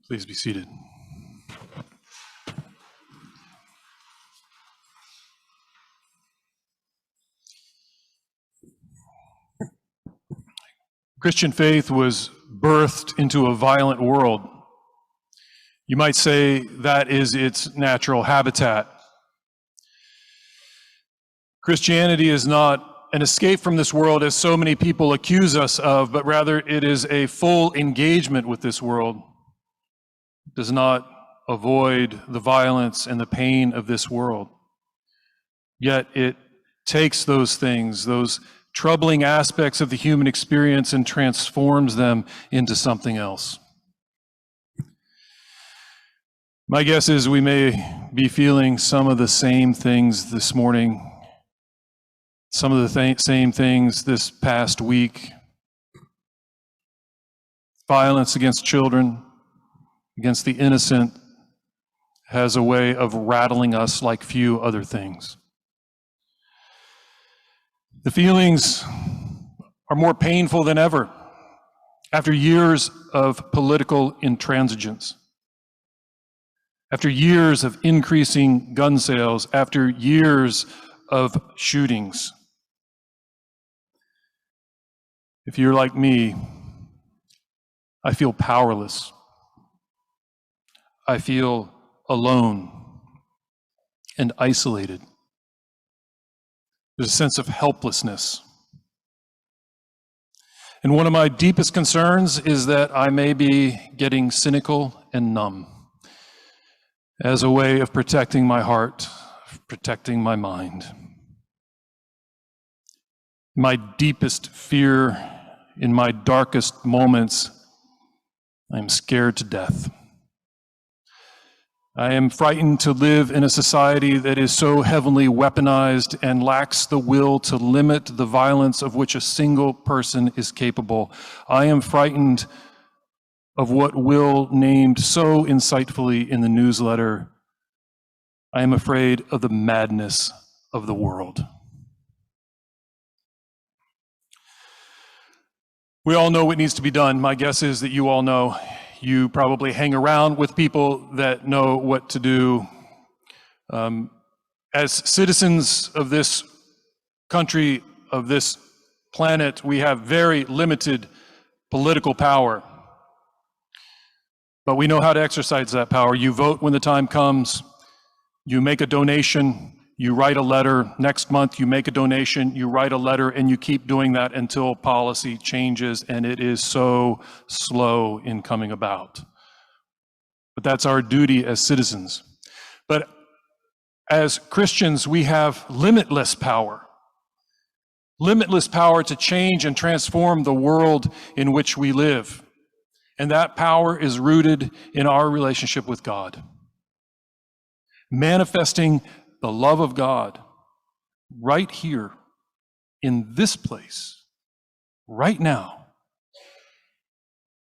Please be seated. Christian faith was birthed into a violent world. You might say that is its natural habitat. Christianity is not an escape from this world as so many people accuse us of, but rather it is a full engagement with this world. It does not avoid the violence and the pain of this world. Yet it takes those things, those troubling aspects of the human experience, and transforms them into something else. My guess is we may be feeling some of the same things this morning, some of the same things this past week. Violence against children, against the innocent, has a way of rattling us like few other things. The feelings are more painful than ever after years of political intransigence, after years of increasing gun sales, after years of shootings. If you're like me, I feel powerless. I feel alone and isolated. There's a sense of helplessness. And one of my deepest concerns is that I may be getting cynical and numb as a way of protecting my heart, protecting my mind. My deepest fear in my darkest moments, I'm scared to death. I am frightened to live in a society that is so heavily weaponized and lacks the will to limit the violence of which a single person is capable. I am frightened of what Will named so insightfully in the newsletter. I am afraid of the madness of the world. We all know what needs to be done. My guess is that you all know. You probably hang around with people that know what to do. As citizens of this country, of this planet, we have very limited political power. But we know how to exercise that power. You vote when the time comes. You make a donation. You write a letter. Next month, you make a donation. You write a letter, and you keep doing that until policy changes, and it is so slow in coming about. But that's our duty as citizens. But as Christians, we have limitless power to change and transform the world in which we live. And that power is rooted in our relationship with God. Manifesting the love of God right here in this place, right now,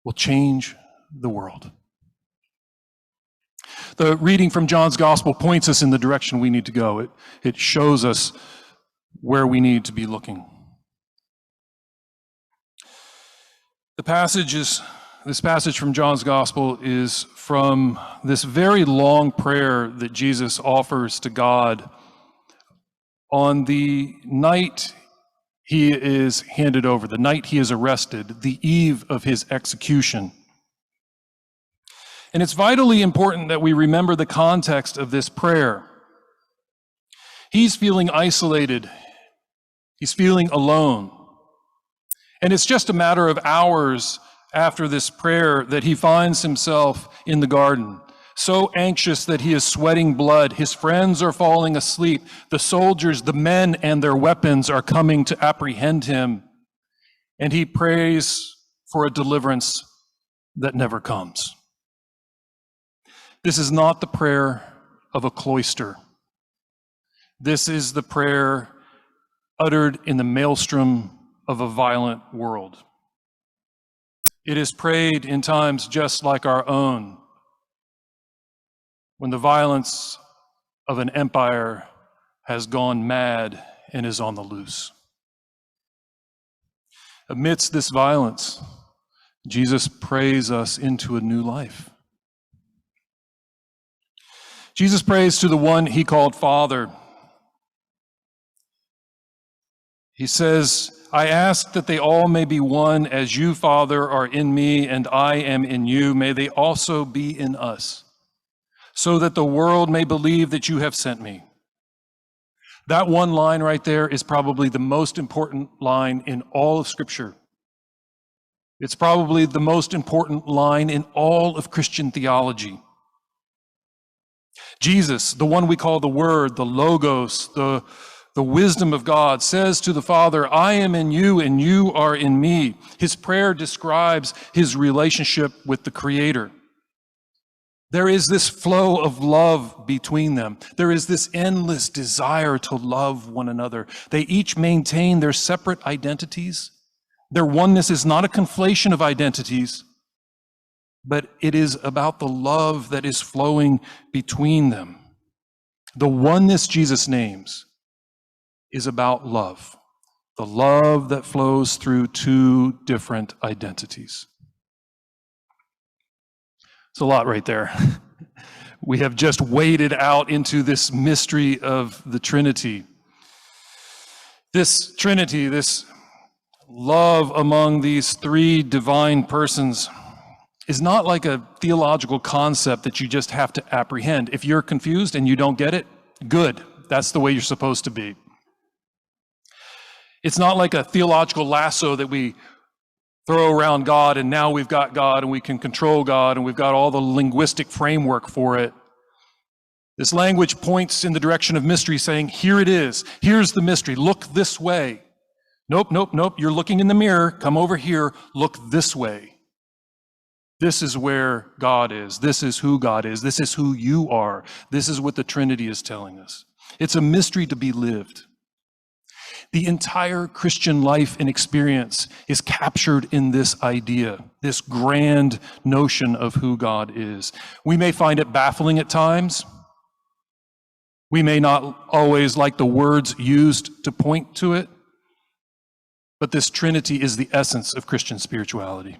will change the world. The reading from John's Gospel points us in the direction we need to go. It shows us where we need to be looking. This passage from John's Gospel is from this very long prayer that Jesus offers to God on the night he is handed over, the night he is arrested, the eve of his execution. And it's vitally important that we remember the context of this prayer. He's feeling isolated. He's feeling alone. And it's just a matter of hours after this prayer that he finds himself in the garden, so anxious that he is sweating blood. His friends are falling asleep. The soldiers, the men and their weapons are coming to apprehend him. And he prays for a deliverance that never comes. This is not the prayer of a cloister. This is the prayer uttered in the maelstrom of a violent world. It is prayed in times just like our own, when the violence of an empire has gone mad and is on the loose. Amidst this violence, Jesus prays us into a new life. Jesus prays to the one he called Father. He says, I ask that they all may be one as you, Father, are in me and I am in you. May they also be in us, so that the world may believe that you have sent me. That one line right there is probably the most important line in all of Scripture. It's probably the most important line in all of Christian theology. Jesus, the one we call the Word, the Logos, the wisdom of God, says to the Father, I am in you and you are in me. His prayer describes his relationship with the Creator. There is this flow of love between them. There is this endless desire to love one another. They each maintain their separate identities. Their oneness is not a conflation of identities, but it is about the love that is flowing between them. The oneness Jesus names is about love, the love that flows through two different identities. It's a lot right there. We have just waded out into this mystery of the Trinity. This Trinity, this love among these three divine persons, is not like a theological concept that you just have to apprehend. If you're confused and you don't get it, good. That's the way you're supposed to be. It's not like a theological lasso that we throw around God and now we've got God and we can control God and we've got all the linguistic framework for it. This language points in the direction of mystery, saying, here it is. Here's the mystery. Look this way. Nope, nope, nope. You're looking in the mirror. Come over here. Look this way. This is where God is. This is who God is. This is who you are. This is what the Trinity is telling us. It's a mystery to be lived. The entire Christian life and experience is captured in this idea, this grand notion of who God is. We may find it baffling at times. We may not always like the words used to point to it, but this Trinity is the essence of Christian spirituality.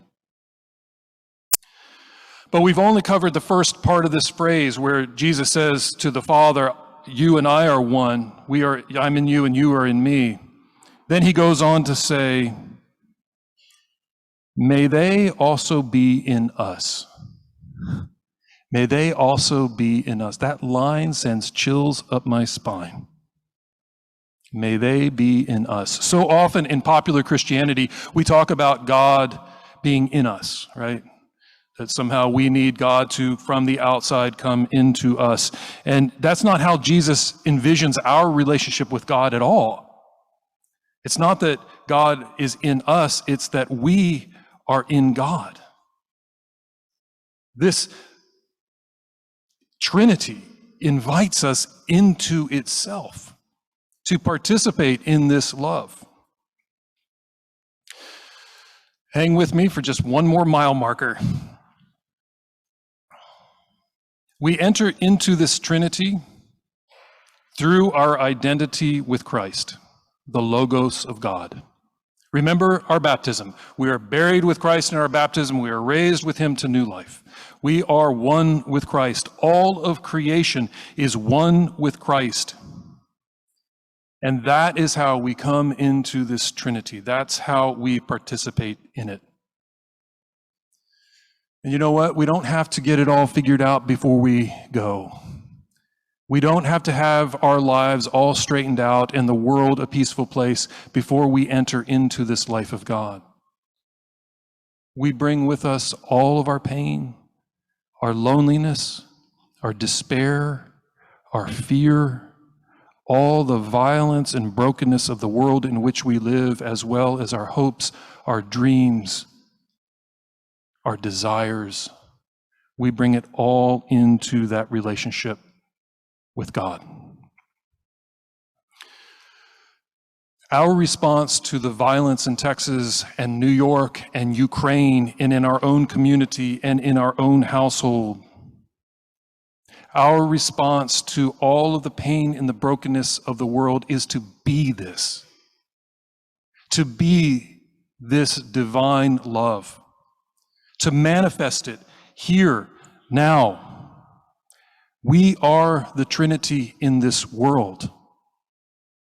But we've only covered the first part of this phrase where Jesus says to the Father, you and I are one. I'm in you and you are in me. Then he goes on to say, may they also be in us. May they also be in us. That line sends chills up my spine. May they be in us. So often in popular Christianity, we talk about God being in us, right? That somehow we need God to, from the outside, come into us. And that's not how Jesus envisions our relationship with God at all. It's not that God is in us, it's that we are in God. This Trinity invites us into itself to participate in this love. Hang with me for just one more mile marker. We enter into this Trinity through our identity with Christ, the Logos of God. Remember our baptism. We are buried with Christ in our baptism. We are raised with him to new life. We are one with Christ. All of creation is one with Christ. And that is how we come into this Trinity. That's how we participate in it. And you know what? We don't have to get it all figured out before we go. We don't have to have our lives all straightened out and the world a peaceful place before we enter into this life of God. We bring with us all of our pain, our loneliness, our despair, our fear, all the violence and brokenness of the world in which we live, as well as our hopes, our dreams, our desires. We bring it all into that relationship with God. Our response to the violence in Texas and New York and Ukraine and in our own community and in our own household, our response to all of the pain and the brokenness of the world is to be this divine love, to manifest it here, now. We are the Trinity in this world.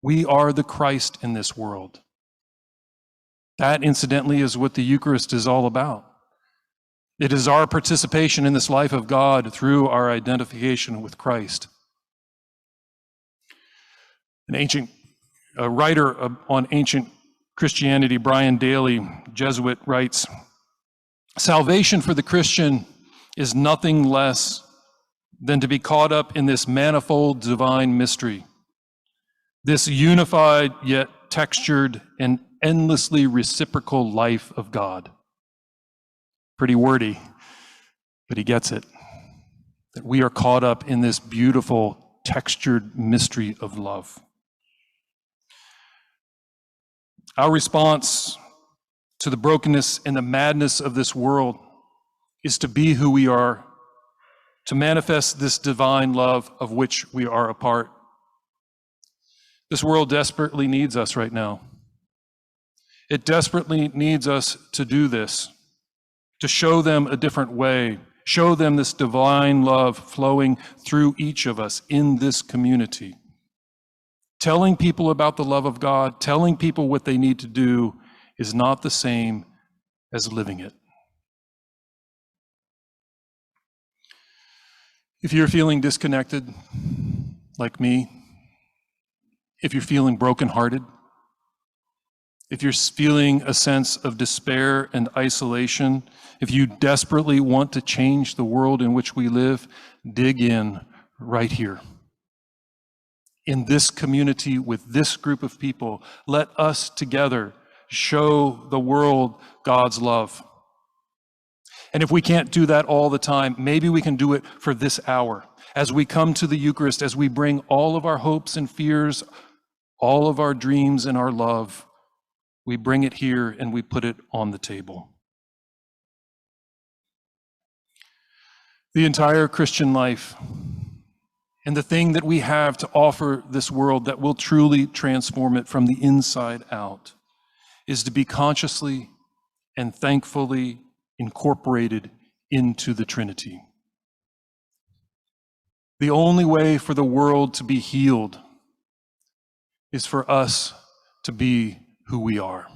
We are the Christ in this world. That, incidentally, is what the Eucharist is all about. It is our participation in this life of God through our identification with Christ. An ancient writer on ancient Christianity, Brian Daly, Jesuit, writes, "Salvation for the Christian is nothing less than to be caught up in this manifold divine mystery, this unified yet textured and endlessly reciprocal life of God." Pretty wordy, but he gets it. That we are caught up in this beautiful, textured mystery of love. Our response to the brokenness and the madness of this world is to be who we are, to manifest this divine love of which we are a part. This world desperately needs us right now. It desperately needs us to do this, to show them a different way, show them this divine love flowing through each of us in this community. Telling people about the love of God, telling people what they need to do is not the same as living it. If you're feeling disconnected, like me, if you're feeling brokenhearted, if you're feeling a sense of despair and isolation, if you desperately want to change the world in which we live, dig in right here. In this community with this group of people, let us together show the world God's love. And if we can't do that all the time, maybe we can do it for this hour. As we come to the Eucharist, as we bring all of our hopes and fears, all of our dreams and our love, we bring it here and we put it on the table. The entire Christian life and the thing that we have to offer this world that will truly transform it from the inside out is to be consciously and thankfully incorporated into the Trinity. The only way for the world to be healed is for us to be who we are.